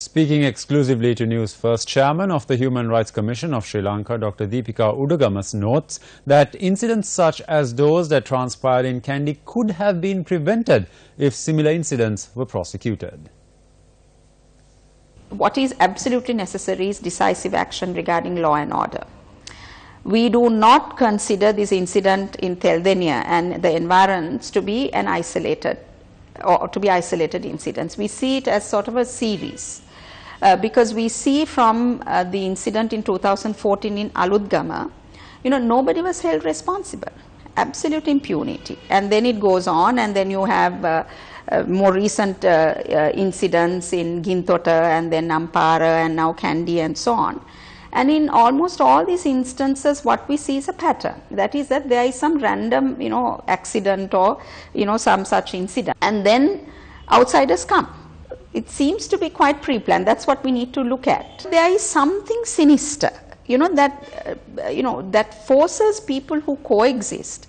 Speaking exclusively to News First, Chairman of the Human Rights Commission of Sri Lanka, Dr. Deepika Udagama notes that incidents such as those that transpired in Kandy could have been prevented if similar incidents were prosecuted. What is absolutely necessary is decisive action regarding law and order. We do not consider this incident in Teldenia and the environs to be an isolated incidents. We see it as sort of a series. Because we see from the incident in 2014 in Udagama, nobody was held responsible, absolute impunity. And then it goes on, and then you have more recent incidents in Gintota and then Ampara and now Kandy and so on. And in almost all these instances, what we see is a pattern. That is that there is some random, accident or, some such incident. And then outsiders come. It seems to be quite pre-planned. That's what we need to look at. There is something sinister, that forces people who coexist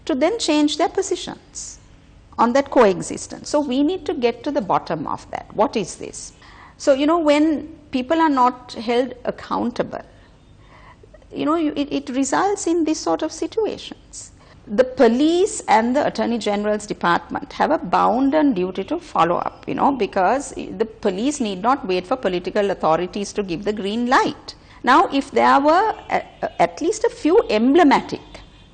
to then change their positions on that coexistence. So we need to get to the bottom of that. What is this? So, when people are not held accountable, it results in this sort of situations. The police and the Attorney General's Department have a bounden duty to follow up, because the police need not wait for political authorities to give the green light. Now, if there were at least a few emblematic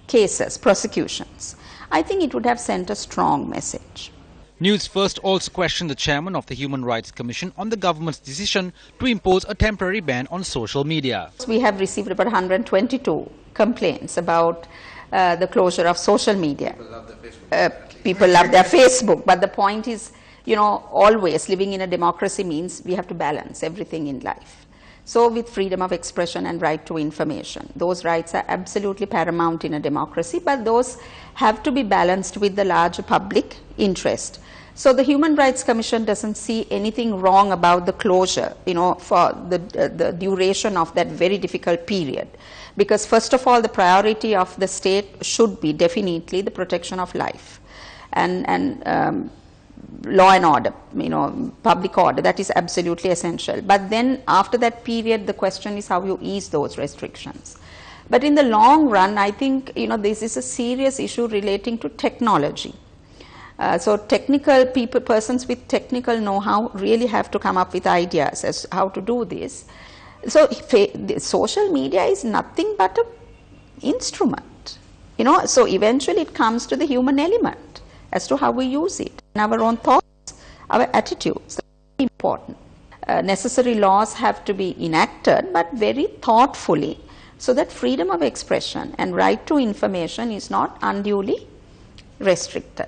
cases, prosecutions, I think it would have sent a strong message. News First also questioned the chairman of the Human Rights Commission on the government's decision to impose a temporary ban on social media. We have received about 122 complaints about the closure of social media. People love their Facebook, but the point is, always living in a democracy means we have to balance everything in life. So with freedom of expression and right to information, those rights are absolutely paramount in a democracy, but those have to be balanced with the larger public interest. So the Human Rights Commission doesn't see anything wrong about the closure, for the duration of that very difficult period. Because first of all, the priority of the state should be definitely the protection of life and law and order, public order. That is absolutely essential. But then after that period, the question is how you ease those restrictions. But in the long run, I think, this is a serious issue relating to technology. So technical people, persons with technical know-how really have to come up with ideas as how to do this. So social media is nothing but an instrument, so eventually it comes to the human element as to how we use it. And our own thoughts, our attitudes, are very important. Necessary laws have to be enacted, but very thoughtfully, so that freedom of expression and right to information is not unduly restricted.